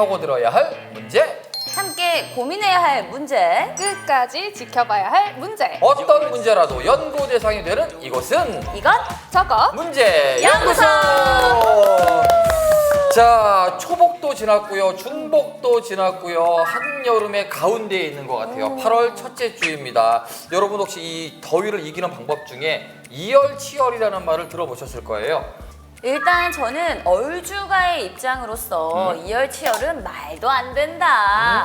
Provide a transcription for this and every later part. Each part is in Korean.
파고들어야 할 문제. 함께 고민해야 할 문제. 끝까지 지켜봐야 할 문제. 어떤 문제라도 연구 대상이 되는 이곳은 이것 저것 문제 연구소. 자, 초복도 지났고요, 중복도 지났고요, 한여름의 가운데에 있는 것 같아요. 8월 첫째 주입니다. 여러분 혹시 이 더위를 이기는 방법 중에 이열치열이라는 말을 들어보셨을 거예요. 일단 저는 얼주가의 입장으로서 이열치열은 말도 안 된다.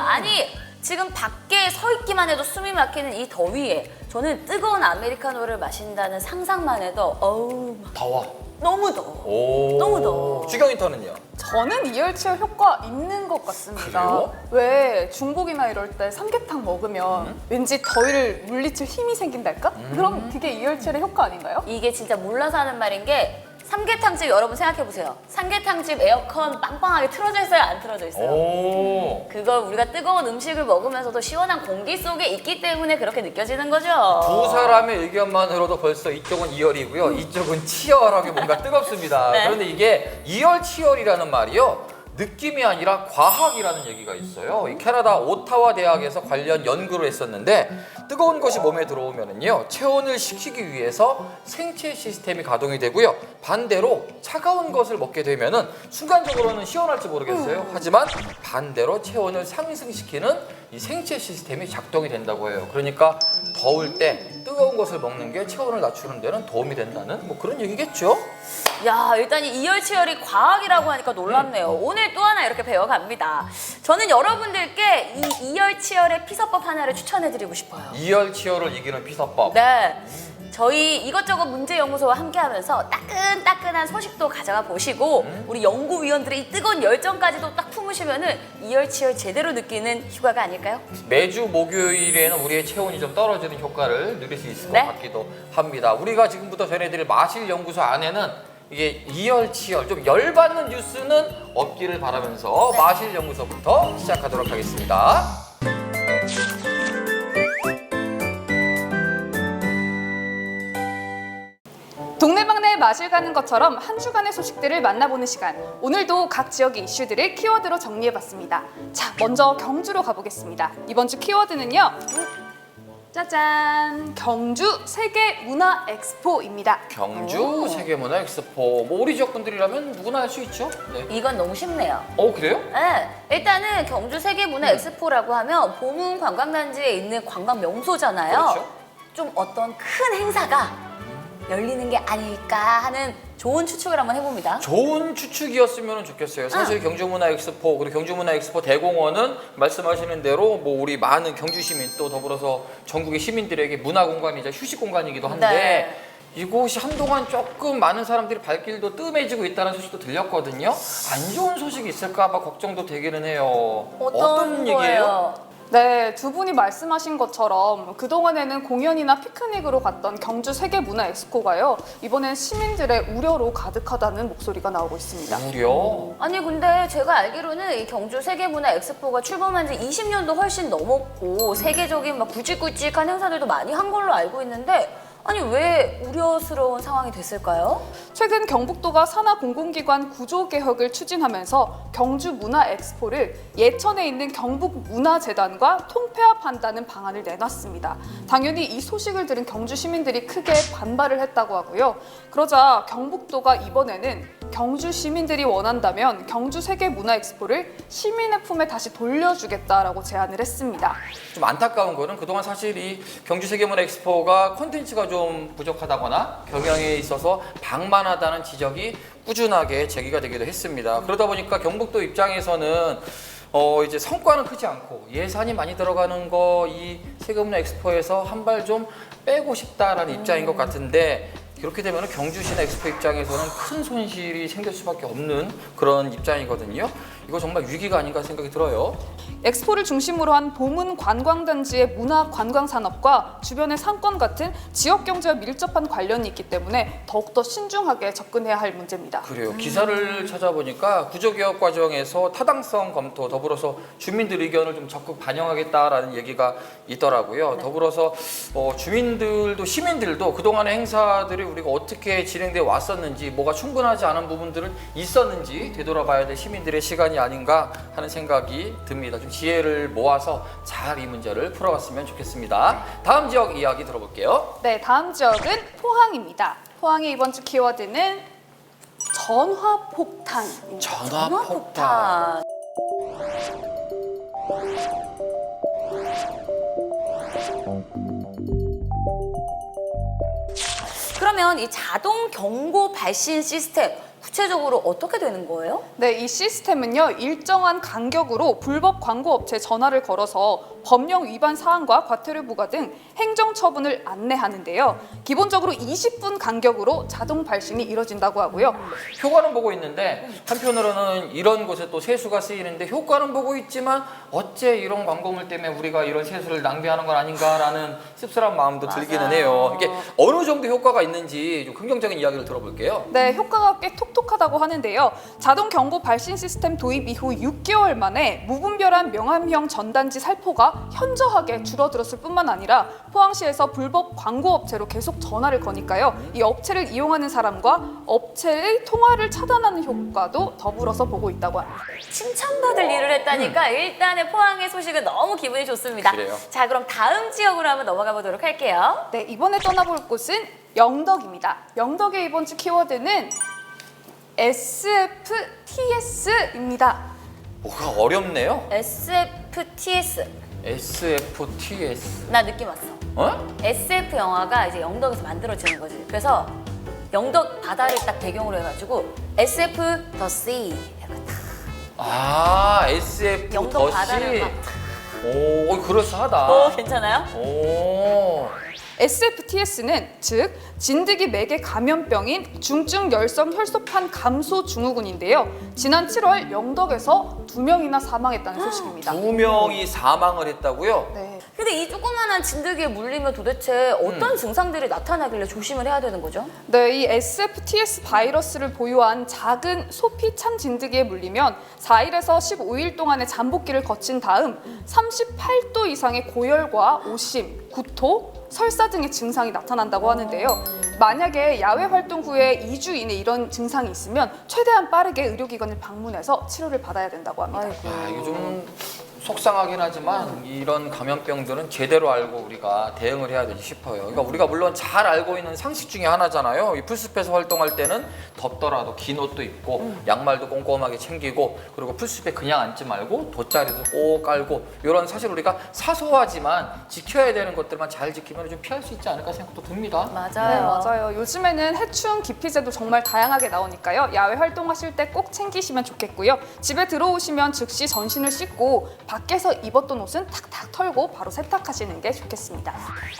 아니 지금 밖에 서 있기만 해도 숨이 막히는 이 더위에 저는 뜨거운 아메리카노를 마신다는 상상만 해도 어우 더워. 너무 더워. 오. 너무 더워. 주경 인턴은요? 저는 이열치열 효과 있는 것 같습니다. 그래요? 왜 중복이나 이럴 때 삼계탕 먹으면 왠지 더위를 물리칠 힘이 생긴달까? 그럼 그게 이열치열의 효과 아닌가요? 이게 진짜 몰라서 하는 말인 게 삼계탕집 여러분 생각해보세요. 삼계탕집 에어컨 빵빵하게 틀어져 있어요? 안 틀어져 있어요? 오. 그걸 우리가 뜨거운 음식을 먹으면서도 시원한 공기 속에 있기 때문에 그렇게 느껴지는 거죠. 두 사람의 의견만으로도 벌써 이쪽은 이열이고요, 이쪽은 치열하게 뭔가 뜨겁습니다. 네. 그런데 이게 이열치열이라는 말이요, 느낌이 아니라 과학이라는 얘기가 있어요. 이 캐나다 오타와 대학에서 관련 연구를 했었는데 뜨거운 것이 몸에 들어오면은요, 체온을 식히기 위해서 생체 시스템이 가동이 되고요, 반대로 차가운 것을 먹게 되면은 순간적으로는 시원할지 모르겠어요. 하지만 반대로 체온을 상승시키는 이 생체 시스템이 작동이 된다고 해요. 그러니까 더울 때 뜨거운 것을 먹는 게 체온을 낮추는 데는 도움이 된다는 뭐 그런 얘기겠죠? 야, 일단 이 이열치열이 과학이라고 하니까 놀랍네요. 오늘 또 하나 이렇게 배워갑니다. 저는 여러분들께 이 이열치열의 피서법 하나를 추천해드리고 싶어요. 이열치열을 이기는 피서법. 네. 저희 이것저것 문제연구소와 함께하면서 따끈따끈한 소식도 가져가 보시고 우리 연구위원들의 이 뜨거운 열정까지도 딱 품으시면은 이열치열 제대로 느끼는 휴가가 아닐까요? 매주 목요일에는 우리의 체온이 좀 떨어지는 효과를 누릴 수 있을 네. 것 같기도 합니다. 우리가 지금부터 전해드릴 마실연구소 안에는 이게 이열치열, 좀 열받는 뉴스는 없기를 바라면서 마실연구소부터 시작하도록 하겠습니다. 동네방네 마실 가는 것처럼 한 주간의 소식들을 만나보는 시간. 오늘도 각 지역의 이슈들을 키워드로 정리해봤습니다. 자, 먼저 경주로 가보겠습니다. 이번 주 키워드는요. 짜잔! 경주 세계문화 엑스포입니다. 경주 세계문화 엑스포. 뭐 우리 지역 분들이라면 누구나 할 수 있죠? 네. 이건 너무 쉽네요. 그래요? 네, 일단은 경주 세계문화 엑스포라고 하면 보문 관광단지에 있는 관광 명소잖아요. 그렇죠. 좀 어떤 큰 행사가 열리는 게 아닐까 하는 좋은 추측을 한번 해봅니다. 좋은 추측이었으면 좋겠어요. 사실 경주문화 엑스포, 그리고 경주문화 엑스포 대공원은 말씀하시는 대로 뭐 우리 많은 경주 시민 또 더불어서 전국의 시민들에게 문화 공간이자 휴식 공간이기도 한데 네. 이곳이 한동안 조금 많은 사람들이 발길도 뜸해지고 있다는 소식도 들렸거든요. 안 좋은 소식이 있을까 봐 걱정도 되기는 해요. 어떤 거예요? 네, 두 분이 말씀하신 것처럼 그동안에는 공연이나 피크닉으로 갔던 경주 세계문화 엑스포가요. 이번엔 시민들의 우려로 가득하다는 목소리가 나오고 있습니다. 우려? 아니 근데 제가 알기로는 이 경주 세계문화 엑스포가 출범한 지 20년도 훨씬 넘었고 세계적인 막 굵직굵직한 행사들도 많이 한 걸로 알고 있는데 아니 왜 우려스러운 상황이 됐을까요? 최근 경북도가 산하 공공기관 구조 개혁을 추진하면서 경주 문화 엑스포를 예천에 있는 경북문화재단과 통폐합한다는 방안을 내놨습니다. 당연히 이 소식을 들은 경주 시민들이 크게 반발을 했다고 하고요. 그러자 경북도가 이번에는 경주 시민들이 원한다면 경주 세계문화 엑스포를 시민의 품에 다시 돌려주겠다라고 제안을 했습니다. 좀 안타까운 거는 그동안 사실 이 경주 세계문화 엑스포가 콘텐츠가 좀 부족하다거나 경영에 있어서 방만하다는 지적이 꾸준하게 제기가 되기도 했습니다. 그러다 보니까 경북도 입장에서는 이제 성과는 크지 않고 예산이 많이 들어가는 거 이 세계문화 엑스포에서 한 발 좀 빼고 싶다라는 입장인 것 같은데 그렇게 되면 경주시나 엑스포 입장에서는 큰 손실이 생길 수밖에 없는 그런 입장이거든요. 이거 정말 위기가 아닌가 생각이 들어요. 엑스포를 중심으로 한 보문 관광단지의 문화 관광 산업과 주변의 상권 같은 지역 경제와 밀접한 관련이 있기 때문에 더욱더 신중하게 접근해야 할 문제입니다. 그래요. 기사를 찾아보니까 구조개혁 과정에서 타당성 검토, 더불어서 주민들 의견을 좀 적극 반영하겠다라는 얘기가 있더라고요. 더불어서 주민들도 시민들도 그동안의 행사들이 우리가 어떻게 진행돼 왔었는지, 뭐가 충분하지 않은 부분들은 있었는지 되돌아봐야 될 시민들의 시간이 시간이 아닌가 하는 생각이 듭니다. 좀 지혜를 모아서 잘 이 문제를 풀어갔으면 좋겠습니다. 다음 지역 이야기 들어볼게요. 네, 다음 지역은 포항입니다. 포항의 이번 주 키워드는 전화폭탄입니다. 전화폭탄. 그러면 이 자동 경고 발신 시스템 구체적으로 어떻게 되는 거예요? 네, 이 시스템은요, 일정한 간격으로 불법 광고 업체에 전화를 걸어서 법령 위반 사항과 과태료 부과 등 행정 처분을 안내하는데요. 기본적으로 20분 간격으로 자동 발신이 이뤄진다고 하고요. 효과는 보고 있는데 한편으로는 이런 곳에 또 세수가 쓰이는데 효과는 보고 있지만 어째 이런 광고물 때문에 우리가 이런 세수를 낭비하는 건 아닌가라는 씁쓸한 마음도 들기는 해요. 이게 어느 정도 효과가 있는지 좀 긍정적인 이야기를 들어볼게요. 네, 효과가 꽤 톡톡하다고 하는데요. 자동 경고 발신 시스템 도입 이후 6개월 만에 무분별한 명함형 전단지 살포가 현저하게 줄어들었을 뿐만 아니라 포항시에서 불법 광고 업체로 계속 전화를 거니까요. 이 업체를 이용하는 사람과 업체의 통화를 차단하는 효과도 더불어서 보고 있다고 합니다. 칭찬받을 일을 했다니까 일단은 포항의 소식은 너무 기분이 좋습니다. 그래요. 자, 그럼 다음 지역으로 한번 넘어가 보도록 할게요. 네, 이번에 떠나볼 곳은 영덕입니다. 영덕의 이번 주 키워드는 SFTS입니다. 뭐가 어렵네요. SFTS. SFTS. 나 느낌 왔어. 어? SF 영화가 이제 영덕에서 만들어지는 거지. 그래서 영덕 바다를 딱 배경으로 해가지고 SF The Sea. 약간 딱 아, SF 영덕 바다를 더시. 막. 오, 그럴싸하다. 괜찮아요? 오. SFTS는 즉 진드기 매개 감염병인 중증 열성 혈소판 감소 증후군인데요. 지난 7월 영덕에서 2명이나 사망했다는 소식입니다. 2명이 사망을 했다고요? 네. 근데 이 조그만한 진드기에 물리면 도대체 어떤 증상들이 나타나길래 조심을 해야 되는 거죠? 네, 이 SFTS 바이러스를 보유한 작은 소피참 진드기에 물리면 4일에서 15일 동안의 잠복기를 거친 다음 38도 이상의 고열과 오심, 구토, 설사 등의 증상이 나타난다고 하는데요. 만약에 야외 활동 후에 2주 이내 이런 증상이 있으면 최대한 빠르게 의료기관을 방문해서 치료를 받아야 된다고 합니다. 아, 이게 좀 속상하긴 하지만 이런 감염병들은 제대로 알고 우리가 대응을 해야 되지 싶어요. 그러니까 우리가 물론 잘 알고 있는 상식 중에 하나잖아요. 이 풀숲에서 활동할 때는 덥더라도 긴 옷도 입고 양말도 꼼꼼하게 챙기고 그리고 풀숲에 그냥 앉지 말고 돗자리도 꼭 깔고 이런 사실 우리가 사소하지만 지켜야 되는 것들만 잘 지키면 좀 피할 수 있지 않을까 생각도 듭니다. 네, 맞아요. 요즘에는 해충 기피제도 정말 다양하게 나오니까요. 야외 활동하실 때 꼭 챙기시면 좋겠고요. 집에 들어오시면 즉시 전신을 씻고 밖에서 입었던 옷은 탁탁 털고 바로 세탁하시는 게 좋겠습니다.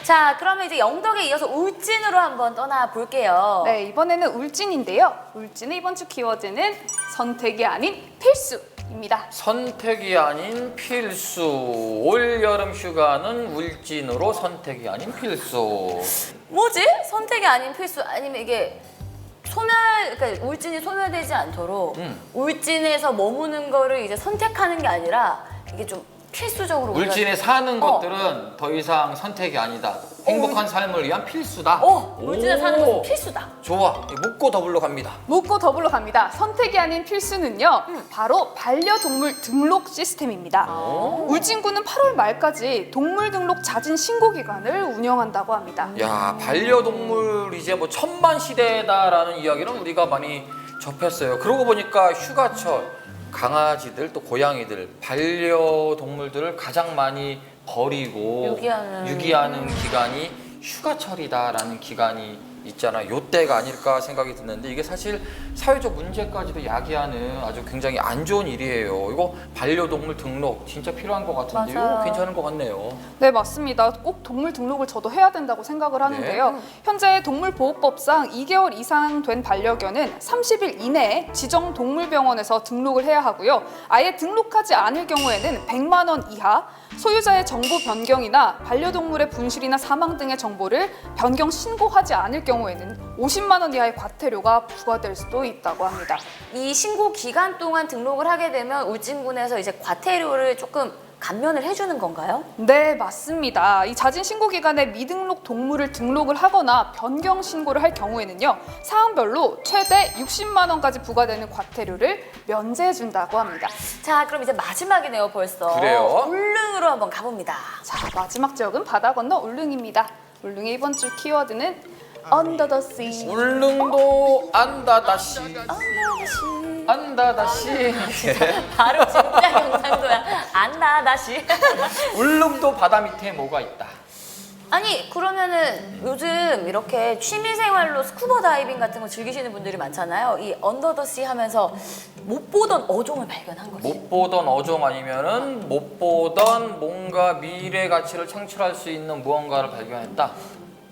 자, 그러면 이제 영덕에 이어서 울진으로 한번 떠나볼게요. 네, 이번에는 울진인데요. 울진의 이번 주 키워드는 선택이 아닌 필수입니다. 선택이 아닌 필수. 올 여름 휴가는 울진으로 선택이 아닌 필수. 뭐지? 선택이 아닌 필수 아니면 이게 그러니까 울진이 소멸되지 않도록 울진에서 머무는 거를 이제 선택하는 게 아니라 이게 좀 필수적으로 울진에 사는 것들은 더 이상 선택이 아니다. 행복한 삶을 위한 필수다. 울진에 사는 것은 필수다. 좋아. 묻고 더불러 갑니다. 묻고 더불어 갑니다. 선택이 아닌 필수는요. 바로 반려동물 등록 시스템입니다. 울진군은 8월 말까지 동물 등록 자진 신고 기간을 운영한다고 합니다. 야, 반려동물 이제 뭐 천만 시대다라는 이야기는 우리가 많이 접했어요. 그러고 보니까 휴가철 강아지들 또 고양이들 반려동물들을 가장 많이 버리고 유기하는 기간이 휴가철이다라는 기간이 있잖아. 요때가 아닐까 생각이 드는데 이게 사실 사회적 문제까지도 야기하는 아주 굉장히 안 좋은 일이에요. 이거 반려동물 등록 진짜 필요한 것 같은데요. 맞아요. 괜찮은 것 같네요. 네, 맞습니다. 꼭 동물 등록을 저도 해야 된다고 생각을 하는데요. 현재 동물보호법상 2개월 이상 된 반려견은 30일 이내에 지정 동물병원에서 등록을 해야 하고요. 아예 등록하지 않을 경우에는 100만 원 이하, 소유자의 정보 변경이나 반려동물의 분실이나 사망 등의 정보를 변경 신고하지 않을 경우에는 50만 원 이하의 과태료가 부과될 수도 있다고 합니다. 이 신고 기간 동안 등록을 하게 되면 울진군에서 이제 과태료를 조금 감면을 해주는 건가요? 네, 맞습니다. 이 자진 신고 기간에 미등록 동물을 등록을 하거나 변경 신고를 할 경우에는요, 사항별로 최대 60만 원까지 부과되는 과태료를 면제해 준다고 합니다. 자, 그럼 이제 마지막이네요, 벌써. 그래요? 울릉으로 한번 가봅니다. 자, 마지막 지역은 바다 건너 울릉입니다. 울릉의 이번 주 키워드는 Under the Sea. 울릉도 안다다시. 안다다시. 바로 진짜 경상도야. 안다 다시. 울릉도 바다 밑에 뭐가 있다. 아니 그러면은 요즘 이렇게 취미생활로 스쿠버 다이빙 같은 거 즐기시는 분들이 많잖아요. 이 언더더시 하면서 못 보던 어종을 발견한 거지. 못 보던 어종 아니면은 못 보던 뭔가 미래 가치를 창출할 수 있는 무언가를 발견했다.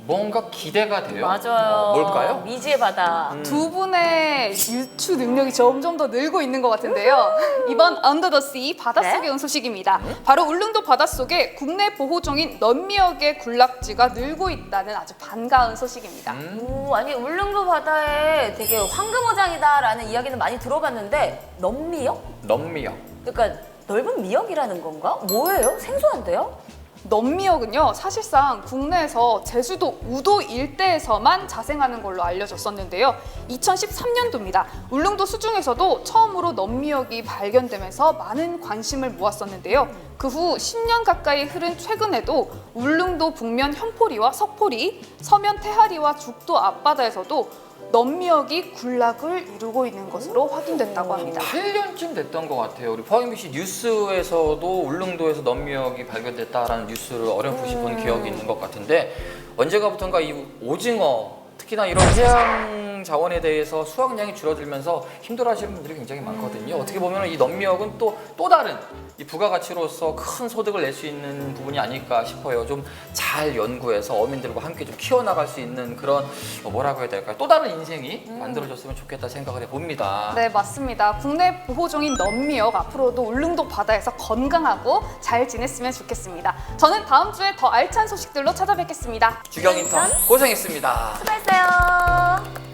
뭔가 기대가 돼요. 맞아요. 뭘까요? 미지의 바다. 두 분의 유추 능력이 점점 더 늘고 있는 것 같은데요. 이번 Under the Sea 바닷속에 네? 온 소식입니다. 바로 울릉도 바닷속에 국내 보호종인 넌미역의 군락지가 늘고 있다는 아주 반가운 소식입니다. 오, 아니 울릉도 바다에 되게 황금어장이다라는 이야기는 많이 들어봤는데 넘미역? 넘미역. 그러니까 넓은 미역이라는 건가? 뭐예요? 생소한데요? 넌미역은요, 사실상 국내에서 제주도 우도 일대에서만 자생하는 걸로 알려졌었는데요. 2013년도입니다. 울릉도 수중에서도 처음으로 넌미역이 발견되면서 많은 관심을 모았었는데요. 그 후 10년 가까이 흐른 최근에도 울릉도 북면 현포리와 석포리, 서면 태하리와 죽도 앞바다에서도 넌미역이 군락을 이루고 있는 것으로 확인됐다고 합니다. 8년쯤 됐던 것 같아요. 우리 포항BC 뉴스에서도 울릉도에서 넌미역이 발견됐다라는 뉴스를 어렴풋이 본 기억이 있는 것 같은데 언제가부턴가 이 오징어 특히나 이런 해양 자원에 대해서 수확량이 줄어들면서 힘들어하시는 분들이 굉장히 많거든요. 어떻게 보면 이 넌미역은 또 다른 이 부가가치로서 큰 소득을 낼 수 있는 부분이 아닐까 싶어요. 좀 잘 연구해서 어민들과 함께 좀 키워나갈 수 있는 그런 뭐라고 해야 될까요? 또 다른 인생이 만들어졌으면 좋겠다 생각을 해봅니다. 네, 맞습니다. 국내 보호종인 넌미역 앞으로도 울릉도 바다에서 건강하고 잘 지냈으면 좋겠습니다. 저는 다음 주에 더 알찬 소식들로 찾아뵙겠습니다. 주경인턴 고생했습니다. 수고했어요.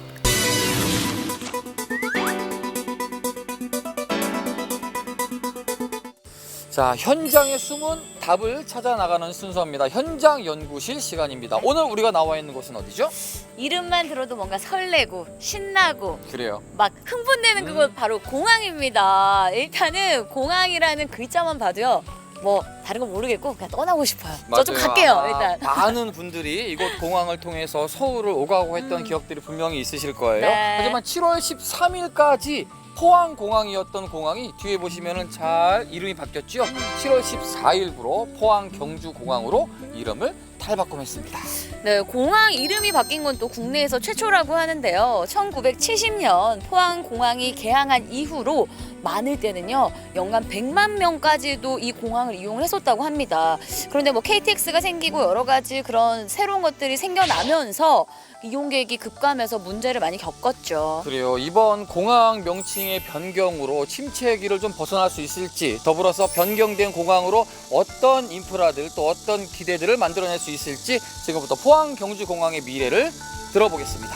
자, 현장의 숨은 답을 찾아 나가는 순서입니다. 현장 연구실 시간입니다. 오늘 우리가 나와 있는 곳은 어디죠? 이름만 들어도 뭔가 설레고 신나고 그래요. 막 흥분되는 그곳 바로 공항입니다. 일단은 공항이라는 글자만 봐도요. 뭐 다른 건 모르겠고 그냥 떠나고 싶어요. 저 좀 맞아요. 갈게요. 아마 일단. 많은 분들이 이곳 공항을 통해서 서울을 오가고 했던 기억들이 분명히 있으실 거예요. 네. 하지만 7월 13일까지 포항공항이었던 공항이 뒤에 보시면은 잘 이름이 바뀌었죠. 7월 14일부로 포항 경주공항으로 이름을 탈바꿈했습니다. 네, 공항 이름이 바뀐 건 또 국내에서 최초라고 하는데요. 1970년 포항 공항이 개항한 이후로 많을 때는요 연간 100만 명까지도 이 공항을 이용을 했었다고 합니다. 그런데 뭐 KTX가 생기고 여러 가지 그런 새로운 것들이 생겨나면서 이용객이 급감해서 문제를 많이 겪었죠. 그래요. 이번 공항 명칭의 변경으로 침체기를 좀 벗어날 수 있을지, 더불어서 변경된 공항으로 어떤 인프라들 또 어떤 기대들을 만들어낼 수 있을지 지금부터 포항 경주공항의 미래를 들어보겠습니다.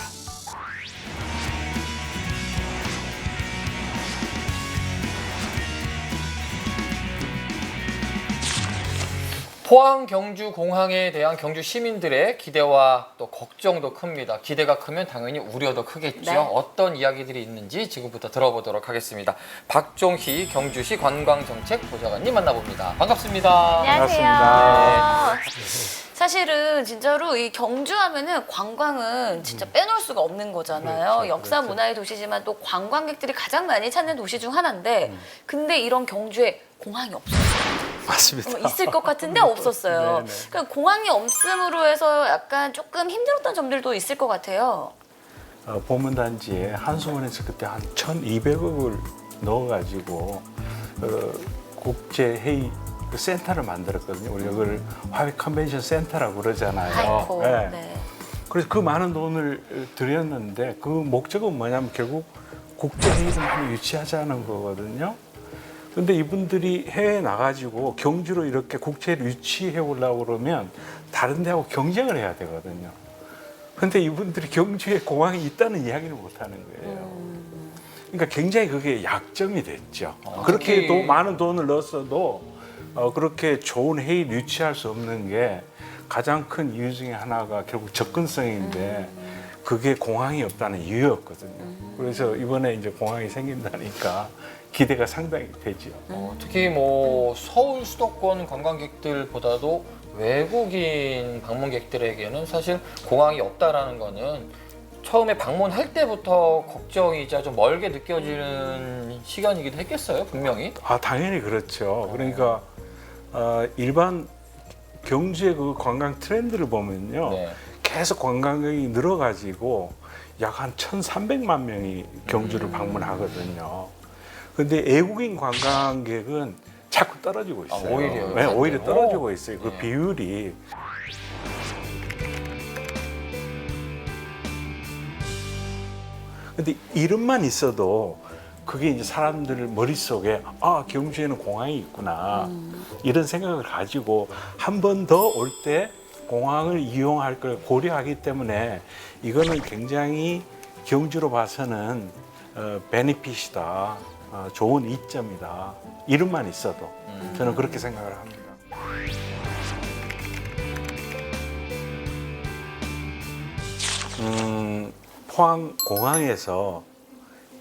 포항 경주 공항에 대한 경주 시민들의 기대와 또 걱정도 큽니다. 기대가 크면 당연히 우려도 크겠죠. 네. 어떤 이야기들이 있는지 지금부터 들어보도록 하겠습니다. 박종희 경주시 관광정책보좌관님 만나봅니다. 반갑습니다. 안녕하세요. 사실은 진짜로 이 경주하면은 관광은 진짜 빼놓을 수가 없는 거잖아요. 그렇죠, 역사 그렇죠. 문화의 도시지만 또 관광객들이 가장 많이 찾는 도시 중 하나인데 근데 이런 경주에 공항이 없었어요. 맞습니다. 있을 것 같은데 없었어요. 네네. 그러니까 공항이 없음으로 해서 약간 조금 힘들었던 점들도 있을 것 같아요. 보문단지에 한수원에서 그때 한 1,200억을 넣어가지고 국제회의 센터를 만들었거든요. 우리 이걸 화해 컨벤션 센터라고 그러잖아요. 하이포. 네. 네. 그래서 그 많은 돈을 들였는데 그 목적은 뭐냐면 결국 국제회의를 많이 유치하자는 거거든요. 근데 이분들이 해외에 나가지고 경주로 이렇게 국채를 유치해 오려고 그러면 다른 데하고 경쟁을 해야 되거든요. 근데 이분들이 경주에 공항이 있다는 이야기를 못 하는 거예요. 그러니까 굉장히 그게 약점이 됐죠. 그렇게 특히- 많은 돈을 넣었어도 그렇게 좋은 해일 유치할 수 없는 게 가장 큰 이유 중에 하나가 결국 접근성인데 그게 공항이 없다는 이유였거든요. 그래서 이번에 이제 공항이 생긴다니까 기대가 상당히 되죠. 특히 뭐 서울 수도권 관광객들보다도 외국인 방문객들에게는 사실 공항이 없다라는 거는 처음에 방문할 때부터 걱정이자 좀 멀게 느껴지는 시간이기도 했겠어요, 분명히. 당연히 그렇죠. 그러니까 일반 경주의 그 관광 트렌드를 보면요. 네. 계속 관광객이 늘어가지고 약 한 1,300만 명이 경주를 방문하거든요. 근데 외국인 관광객은 자꾸 떨어지고 있어요. 오히려요? 네, 오히려 떨어지고 있어요. 그 네. 비율이. 근데 이름만 있어도 그게 이제 사람들 머릿속에 경주에는 공항이 있구나 이런 생각을 가지고 한 번 더 올 때 공항을 이용할 걸 고려하기 때문에 이거는 굉장히 경주로 봐서는 베니핏이다, 좋은 이점이다. 이름만 있어도 저는 그렇게 생각을 합니다. 포항 공항에서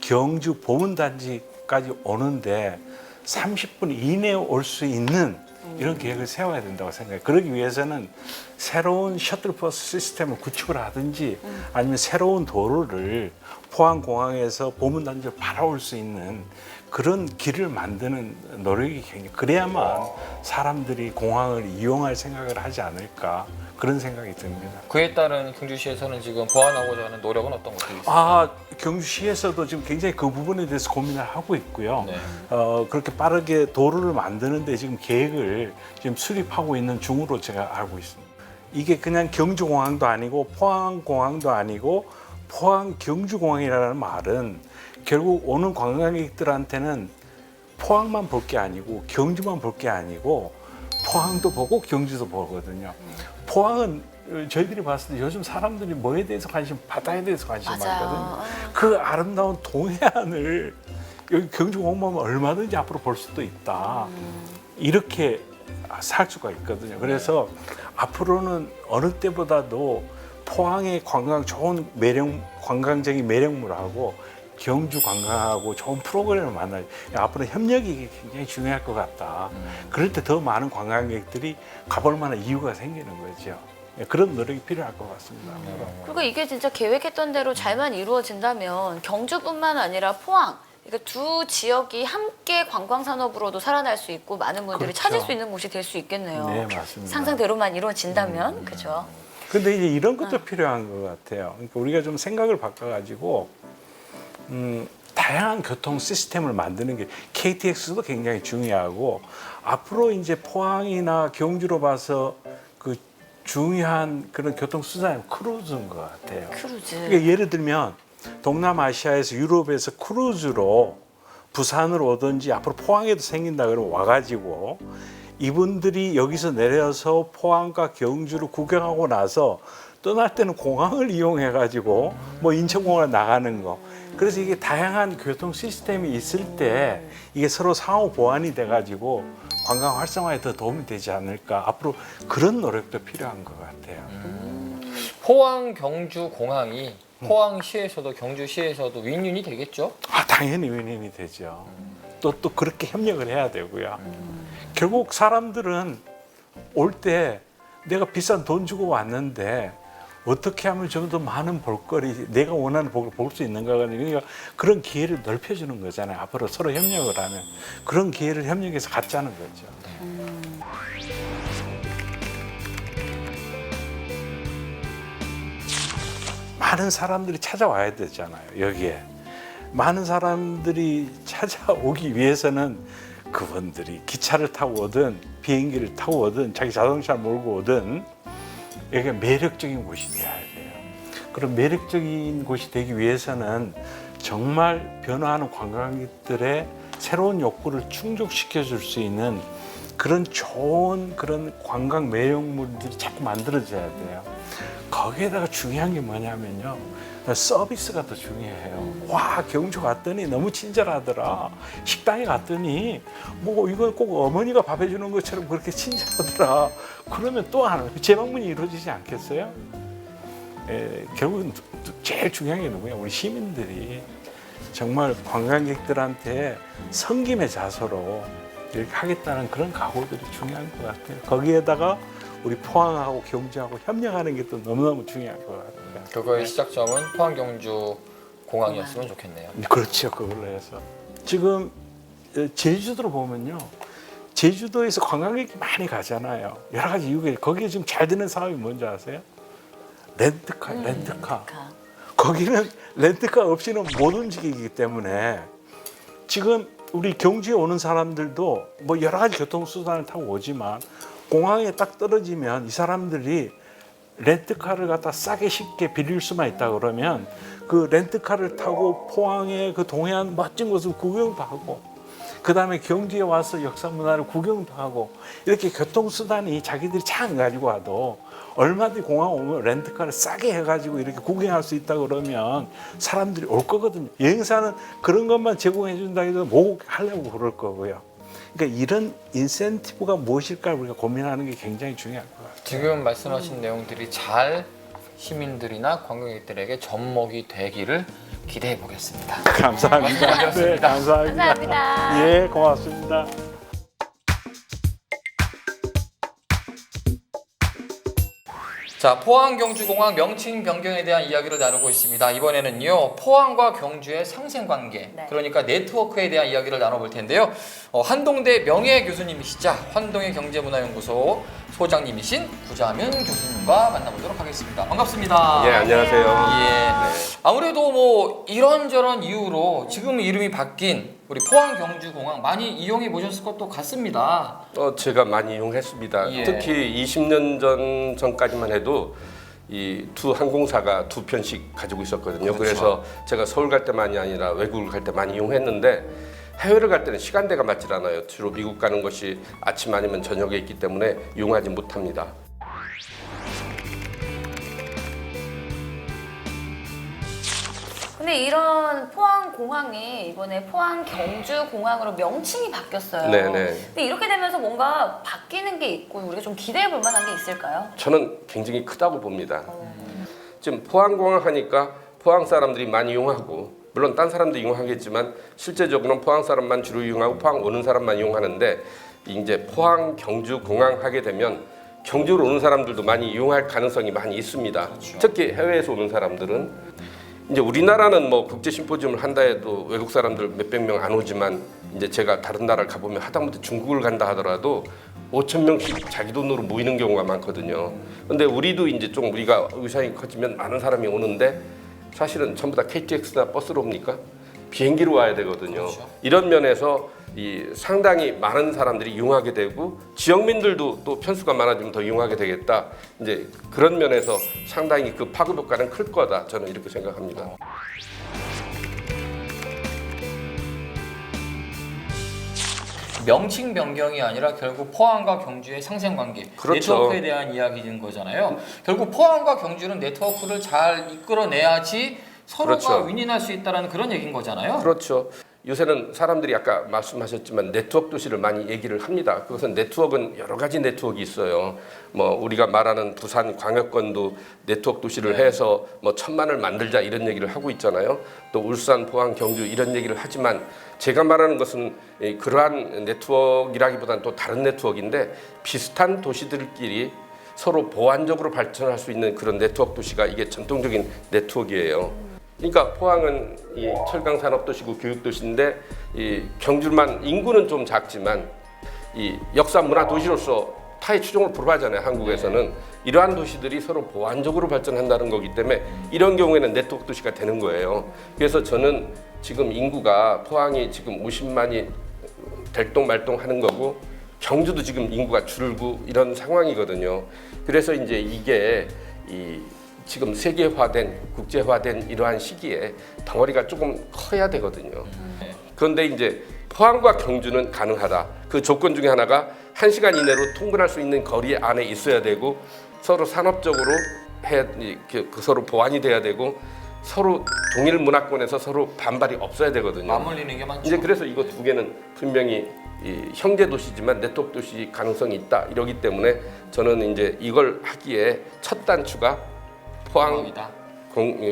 경주 보문단지까지 오는데 30분 이내에 올 수 있는 이런 계획을 세워야 된다고 생각해요. 그러기 위해서는 새로운 셔틀버스 시스템을 구축을 하든지 아니면 새로운 도로를 포항공항에서 보문단지로 바라올 수 있는 그런 길을 만드는 노력이 굉장히 그래야만 사람들이 공항을 이용할 생각을 하지 않을까 그런 생각이 듭니다. 그에 따른 경주시에서는 지금 보완하고자 하는 노력은 어떤 것들이 있어요? 경주시에서도 지금 굉장히 그 부분에 대해서 고민을 하고 있고요. 네. 그렇게 빠르게 도로를 만드는데 지금 계획을 지금 수립하고 있는 중으로 제가 알고 있습니다. 이게 그냥 경주공항도 아니고 포항공항도 아니고 포항 경주공항이라는 말은 결국 오는 관광객들한테는 포항만 볼 게 아니고 경주만 볼 게 아니고 포항도 보고 경주도 보거든요. 포항은 저희들이 봤을 때 요즘 사람들이 뭐에 대해서 바다에 대해서 관심 많거든요. 그 아름다운 동해안을 여기 경주공항만 얼마든지 앞으로 볼 수도 있다. 이렇게 살 수가 있거든요. 그래서 앞으로는 어느 때보다도 포항의 좋은 관광적인 매력물하고 경주 관광하고 좋은 프로그램을 만나요. 앞으로 협력이 굉장히 중요할 것 같다. 그럴 때 더 많은 관광객들이 가볼 만한 이유가 생기는 거죠. 그런 노력이 필요할 것 같습니다. 그리고 이게 진짜 계획했던 대로 잘만 이루어진다면 경주뿐만 아니라 포항, 그러니까 두 지역이 함께 관광 산업으로도 살아날 수 있고 많은 분들이 그렇죠. 찾을 수 있는 곳이 될 수 있겠네요. 네, 맞습니다. 상상대로만 이루어진다면, 그죠? 근데 이제 이런 것도 필요한 것 같아요. 그러니까 우리가 좀 생각을 바꿔가지고 다양한 교통 시스템을 만드는 게 KTX도 굉장히 중요하고 앞으로 이제 포항이나 경주로 봐서 그 중요한 그런 교통 수단이 크루즈인 것 같아요. 크루즈. 그러니까 예를 들면 동남아시아에서 유럽에서 크루즈로 부산으로 오든지 앞으로 포항에도 생긴다 그러면 와가지고 이분들이 여기서 내려서 포항과 경주를 구경하고 나서 떠날 때는 공항을 이용해 가지고 뭐 인천공항을 나가는 거. 그래서 이게 다양한 교통 시스템이 있을 때 이게 서로 상호 보완이 돼 가지고 관광 활성화에 더 도움이 되지 않을까. 앞으로 그런 노력도 필요한 것 같아요. 포항 경주 공항이 포항시에서도 경주시에서도 윈윈이 되겠죠? 당연히 윈윈이 되죠. 또 그렇게 협력을 해야 되고요. 결국 사람들은 올 때 내가 비싼 돈 주고 왔는데 어떻게 하면 좀 더 많은 볼거리, 내가 원하는 복을 볼 수 있는가. 그러니까 그런 기회를 넓혀주는 거잖아요. 앞으로 서로 협력을 하면. 그런 기회를 협력해서 갖자는 거죠. 많은 사람들이 찾아와야 되잖아요. 여기에. 많은 사람들이 찾아오기 위해서는 그분들이 기차를 타고 오든 비행기를 타고 오든 자기 자동차를 몰고 오든 여기가 매력적인 곳이 돼야 돼요. 그런 매력적인 곳이 되기 위해서는 정말 변화하는 관광객들의 새로운 욕구를 충족시켜 줄 수 있는 그런 좋은 그런 관광 매력물들이 자꾸 만들어져야 돼요. 거기에다가 중요한 게 뭐냐면요. 서비스가 더 중요해요. 와, 경주 갔더니 너무 친절하더라. 식당에 갔더니 뭐 이건 꼭 어머니가 밥 해주는 것처럼 그렇게 친절하더라. 그러면 또 하나 재방문이 이루어지지 않겠어요? 결국은 제일 중요한 게 누구야? 우리 시민들이 정말 관광객들한테 섬김의 자세로 이렇게 하겠다는 그런 각오들이 중요한 것 같아요. 거기에다가 우리 포항하고 경주하고 협력하는 게 또 너무너무 중요한 것 같아요. 그거의 시작점은 포항 경주 공항이었으면 좋겠네요. 그렇죠. 그걸로 해서 지금 제주도로 보면요, 제주도에서 관광객이 많이 가잖아요. 여러 가지 이유가 거기에 지금 잘 되는 사업이 뭔지 아세요? 렌트카. 거기는 렌트카 없이는 못 움직이기 때문에 지금 우리 경주에 오는 사람들도 뭐 여러 가지 교통수단을 타고 오지만 공항에 딱 떨어지면 이 사람들이 렌트카를 갖다 싸게 쉽게 빌릴 수만 있다 그러면 그 렌트카를 타고 포항의 그 동해안 멋진 곳을 구경도 하고 그 다음에 경주에 와서 역사 문화를 구경도 하고 이렇게 교통수단이 자기들이 차 안 가지고 와도 얼마든지 공항 오면 렌트카를 싸게 해가지고 이렇게 구경할 수 있다 그러면 사람들이 올 거거든요. 여행사는 그런 것만 제공해 준다 해도 뭐 하려고 그럴 거고요. 그러니까 이런 인센티브가 무엇일까 우리가 고민하는 게 굉장히 중요한 것 같아요. 지금 말씀하신 내용들이 잘 시민들이나 관광객들에게 접목이 되기를 기대해 보겠습니다. 감사합니다. 네, 감사합니다. 감사합니다. 예, 고맙습니다. 자, 포항 경주공항 명칭 변경에 대한 이야기를 나누고 있습니다. 이번에는요, 포항과 경주의 상생관계, 네. 그러니까 네트워크에 대한 이야기를 나눠볼 텐데요. 한동대 명예 교수님이시자 환동의 경제문화연구소 소장님이신 구자민 교수님과 만나보도록 하겠습니다. 반갑습니다. 예, 안녕하세요. 예. 아무래도 뭐 이런저런 이유로 지금 이름이 바뀐 우리 포항 경주공항 많이 이용해 보셨을 것도 같습니다. 제가 많이 이용했습니다. 예. 특히 20년 전까지만 해도 이 두 항공사가 두 편씩 가지고 있었거든요. 그렇죠. 그래서 제가 서울 갈 때만이 아니라 외국을 갈 때 많이 이용했는데 해외를 갈 때는 시간대가 맞질 않아요. 주로 미국 가는 것이 아침 아니면 저녁에 있기 때문에 이용하지 못합니다. 근데 이런 포항 공항이 이번에 포항 경주 공항으로 명칭이 바뀌었어요. 네네. 근데 이렇게 되면서 뭔가 바뀌는 게 있고 우리가 좀 기대해 볼 만한 게 있을까요? 저는 굉장히 크다고 봅니다. 지금 포항공항 하니까 포항 사람들이 많이 이용하고 물론 딴 사람도 이용하겠지만 실제적으로는 포항 사람만 주로 이용하고 포항 오는 사람만 이용하는데 이제 포항 경주 공항 하게 되면 경주로 오는 사람들도 많이 이용할 가능성이 많이 있습니다. 특히 해외에서 오는 사람들은 이제 우리나라는 뭐 국제 심포지움을 한다 해도 외국 사람들 몇백 명 안 오지만 이제 제가 다른 나라를 가보면 하다못해 중국을 간다 하더라도 5천 명씩 자기 돈으로 모이는 경우가 많거든요. 근데 우리도 이제 좀 우리가 의상이 커지면 많은 사람이 오는데 사실은 전부 다 KTX나 버스로 옵니까? 비행기로 와야 되거든요. 그렇죠. 이런 면에서 이 상당히 많은 사람들이 이용하게 되고 지역민들도 또 편수가 많아지면 더 이용하게 되겠다. 이제 그런 면에서 상당히 그 파급 효과는 클 거다. 저는 이렇게 생각합니다. 명칭 변경이 아니라 결국 포항과 경주의 상생관계, 그렇죠. 네트워크에 대한 이야기인 거잖아요. 결국 포항과 경주는 네트워크를 잘 이끌어내야지 서로가 그렇죠. 윈윈할 수 있다는 그런 얘기인 거잖아요. 그렇죠. 요새는 사람들이 아까 말씀하셨지만 네트워크 도시를 많이 얘기를 합니다. 그것은 네트워크는 여러 가지 네트워크가 있어요. 뭐 우리가 말하는 부산 광역권도 네트워크 도시를 해서 뭐 1000만을 만들자 이런 얘기를 하고 있잖아요. 또 울산, 포항, 경주 이런 얘기를 하지만 제가 말하는 것은 그러한 네트워크라기보다는 또 다른 네트워크인데 비슷한 도시들끼리 서로 보완적으로 발전할 수 있는 그런 네트워크 도시가 이게 전통적인 네트워크예요. 그러니까 포항은 이 철강 산업 도시고 교육 도시인데 이 경주만 인구는 좀 작지만 이 역사 문화 도시로서 타의 추종을 불허하잖아요. 한국에서는 이러한 도시들이 서로 보완적으로 발전한다는 거기 때문에 이런 경우에는 네트워크 도시가 되는 거예요. 그래서 저는 지금 인구가 포항이 지금 50만이 될동말동하는 거고 경주도 지금 인구가 줄고 이런 상황이거든요. 그래서 이제 이게 이 지금 세계화된 국제화된 이러한 시기에 덩어리가 조금 커야 되거든요. 그런데 이제 포항과 경주는 가능하다. 그 조건 중에 하나가 1시간 이내로 통근할 수 있는 거리 안에 있어야 되고 서로 산업적으로 서로 보완이 돼야 되고 서로 동일 문화권에서 서로 반발이 없어야 되거든요. 맞물리는 게 많죠. 이제 그래서 이거 두 개는 분명히 이 형제 도시지만 네트워크 도시 가능성이 있다 이러기 때문에 저는 이제 이걸 하기에 첫 단추가 포항 이다.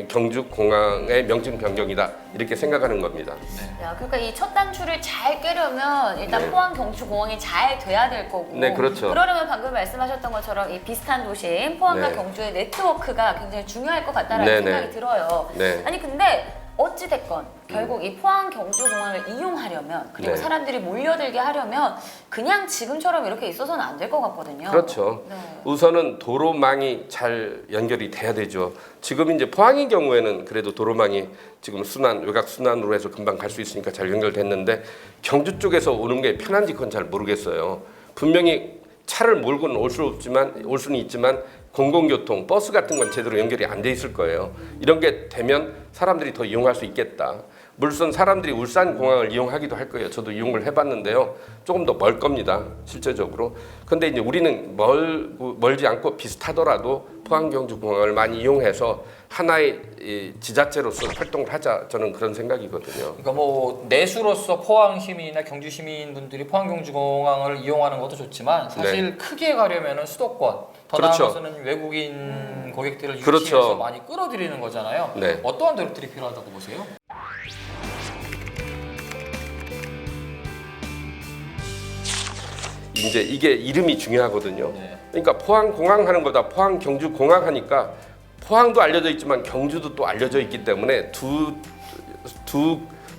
경주 공항의 명칭 변경이다 이렇게 생각하는 겁니다. 야, 그러니까 이 첫 단추를 잘 꿰려면 일단 네. 포항 경주 공항이 잘 돼야 될 거고. 네, 그렇죠. 그러려면 방금 말씀하셨던 것처럼 이 비슷한 도시인 포항과 네. 경주의 네트워크가 굉장히 중요할 것 같다라는 네, 생각이 네. 들어요. 네. 아니 근데 어찌 됐건 결국 이 포항 경주 공항을 이용하려면 그리고 네. 사람들이 몰려들게 하려면 그냥 지금처럼 이렇게 있어서는 안 될 것 같거든요. 그렇죠. 네. 우선은 도로망이 잘 연결이 돼야 되죠. 지금 이제 포항의 경우에는 그래도 도로망이 지금 외곽 순환으로 해서 금방 갈 수 있으니까 잘 연결됐는데 경주 쪽에서 오는 게 편한지 그건 잘 모르겠어요. 분명히 차를 몰고는 올 수는 있지만 공공교통, 버스 같은 건 제대로 연결이 안 돼 있을 거예요. 이런 게 되면 사람들이 더 이용할 수 있겠다. 물론 사람들이 울산 공항을 이용하기도 할 거예요. 저도 이용을 해봤는데요. 조금 더 멀 겁니다. 실제적으로. 근데 이제 우리는 멀지 않고 비슷하더라도 포항 경주 공항을 많이 이용해서 하나의 이 지자체로서 활동을 하자. 저는 그런 생각이거든요. 그러니까 뭐 내수로서 포항 시민이나 경주 시민분들이 포항 경주 공항을 이용하는 것도 좋지만 사실 크게 가려면은 수도권 더 그렇죠. 나아가서는 외국인 고객들을 그렇죠. 유치해서 많이 끌어들이는 거잖아요. 네. 어떠한 노력들이 필요하다고 보세요? 이제 이게 이름이 중요하거든요. 네. 그러니까 포항 공항 하는 거다. 포항 경주 공항 하니까 포항도 알려져 있지만 경주도 또 알려져 있기 때문에 두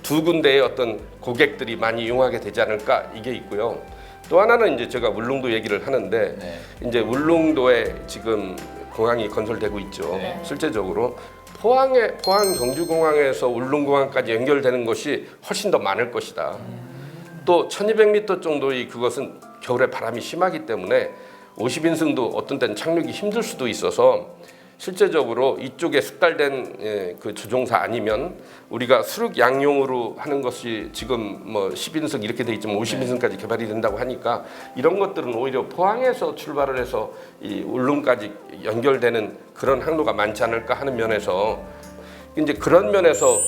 군데의 어떤 고객들이 많이 이용하게 되지 않을까 이게 있고요. 또 하나는 이제 제가 울릉도 얘기를 하는데 네. 이제 울릉도에 지금 공항이 건설되고 있죠. 네. 실제적으로 포항 경주 공항에서 울릉 공항까지 연결되는 것이 훨씬 더 많을 것이다. 또 1200m 정도의 그것은 겨울에 바람이 심하기 때문에 50인승도 어떤 때는 착륙이 힘들 수도 있어서 실제적으로 이쪽에 숙달된 그 조종사 아니면 우리가 수륙 양용으로 하는 것이 지금 뭐 10인승 이렇게 돼 있지만 50인승까지 개발이 된다고 하니까 이런 것들은 오히려 포항에서 출발을 해서 이 울릉까지 연결되는 그런 항로가 많지 않을까 하는 면에서 이제 그런 면에서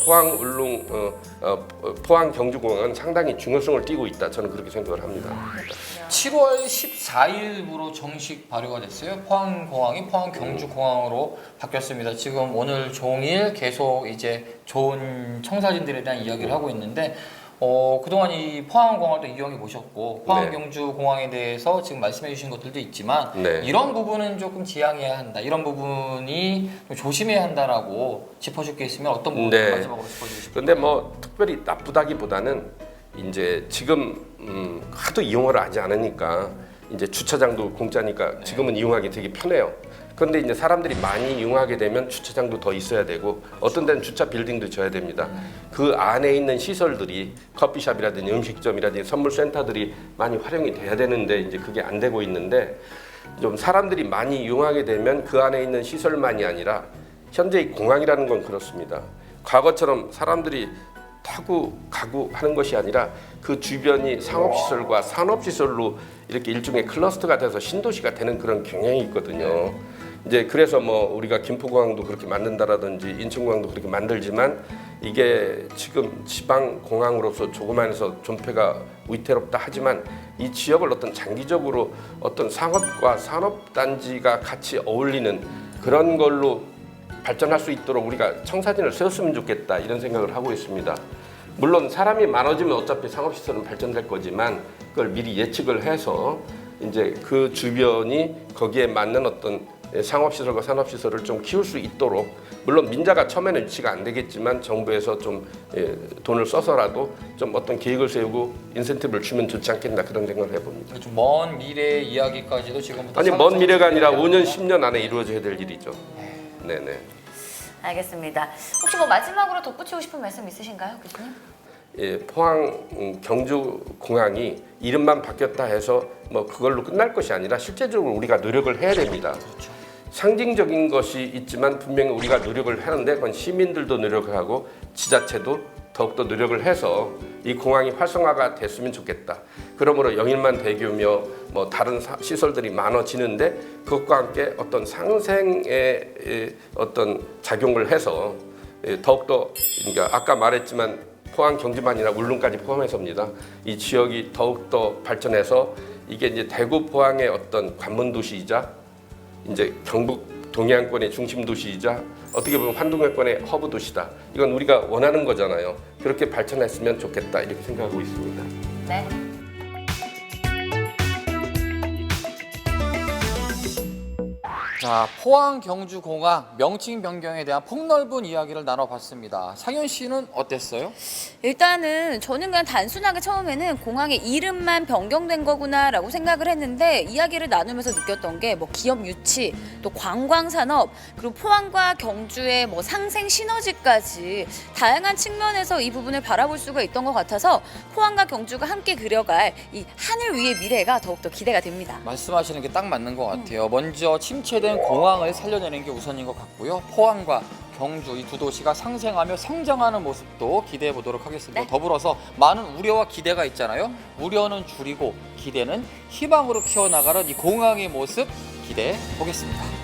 포항 경주공항은 상당히 중요성을 띠고 있다. 저는 그렇게 생각을 합니다. 7월 14일부로 정식 발효가 됐어요. 포항공항이 포항 경주공항으로 바뀌었습니다. 지금 오늘 종일 계속 이제 좋은 청사진들에 대한 이야기를 하고 있는데 그동안 이 포항공항도 이용해 보셨고 포항 네. 경주공항에 대해서 지금 말씀해 주신 것들도 있지만 네. 이런 부분은 조금 지양해야 한다. 이런 부분이 좀 조심해야 한다라고 짚어줄 게 있으면 어떤 부분을 네. 마지막으로 짚어주고 싶어요? 근데 뭐 특별히 나쁘다기보다는 이제 지금 하도 이용을 하지 않으니까 이제 주차장도 공짜니까 지금은 이용하기 되게 편해요. 그런데 이제 사람들이 많이 이용하게 되면 주차장도 더 있어야 되고 어떤 데는 주차 빌딩도 져야 됩니다. 그 안에 있는 시설들이 커피숍이라든지 음식점이라든지 선물 센터들이 많이 활용이 돼야 되는데 이제 그게 안 되고 있는데 좀 사람들이 많이 이용하게 되면 그 안에 있는 시설만이 아니라 현재 이 공항이라는 건 그렇습니다. 과거처럼 사람들이 타고 가고 하는 것이 아니라 그 주변이 상업시설과 산업시설로 이렇게 일종의 클러스터가 돼서 신도시가 되는 그런 경향이 있거든요. 이제 그래서 뭐 우리가 김포공항도 그렇게 만든다라든지 인천공항도 그렇게 만들지만 이게 지금 지방 공항으로서 조그만해서 존폐가 위태롭다 하지만 이 지역을 어떤 장기적으로 어떤 상업과 산업단지가 같이 어울리는 그런 걸로 발전할 수 있도록 우리가 청사진을 세웠으면 좋겠다 이런 생각을 하고 있습니다. 물론 사람이 많아지면 어차피 상업시설은 발전될 거지만 그걸 미리 예측을 해서 이제 그 주변이 거기에 맞는 어떤 상업시설과 산업시설을 좀 키울 수 있도록 물론 민자가 처음에는 유치가 안 되겠지만 정부에서 좀 돈을 써서라도 좀 어떤 계획을 세우고 인센티브를 주면 좋지 않겠나 그런 생각을 해봅니다. 좀 먼 미래의 이야기까지도 지금부터 아니 먼 미래가 아니라 5년, 10년 안에 이루어져야 될 일이죠. 네네. 알겠습니다. 혹시 뭐 마지막으로 덧붙이고 싶은 말씀 있으신가요, 교수님? 예, 포항 경주 공항이 이름만 바뀌었다 해서 뭐 그걸로 끝날 것이 아니라 실제적으로 우리가 노력을 해야 됩니다. 상징적인 것이 있지만 분명히 우리가 노력을 하는데 그건 시민들도 노력을 하고 지자체도 더욱더 노력을 해서 이 공항이 활성화가 됐으면 좋겠다. 그러므로 영일만 대교며 뭐 다른 시설들이 많아지는데 그것과 함께 어떤 상생의 어떤 작용을 해서 더욱더 그러니까 아까 말했지만 포항, 경주만 아니라 울릉까지 포함해서입니다. 이 지역이 더욱더 발전해서 이게 이제 대구, 포항의 어떤 관문 도시이자 이제 경북 동해안권의 중심 도시이자 어떻게 보면 환동해권의 허브 도시다. 이건 우리가 원하는 거잖아요. 그렇게 발전했으면 좋겠다 이렇게 생각하고 있습니다. 네. 자, 포항, 경주, 공항 명칭 변경에 대한 폭넓은 이야기를 나눠봤습니다. 상윤 씨는 어땠어요? 일단은 저는 그냥 단순하게 처음에는 공항의 이름만 변경된 거구나라고 생각을 했는데 이야기를 나누면서 느꼈던 게 뭐 기업 유치, 또 관광 산업, 그리고 포항과 경주의 뭐 상생 시너지까지 다양한 측면에서 이 부분을 바라볼 수가 있던 것 같아서 포항과 경주가 함께 그려갈 이 하늘 위의 미래가 더욱더 기대가 됩니다. 말씀하시는 게 딱 맞는 것 같아요. 먼저 침체된 공항을 살려내는 게 우선인 것 같고요. 포항과 경주 이 두 도시가 상생하며 성장하는 모습도 기대해 보도록 하겠습니다. 네. 더불어서 많은 우려와 기대가 있잖아요. 우려는 줄이고 기대는 희망으로 키워나가는 이 공항의 모습 기대해 보겠습니다.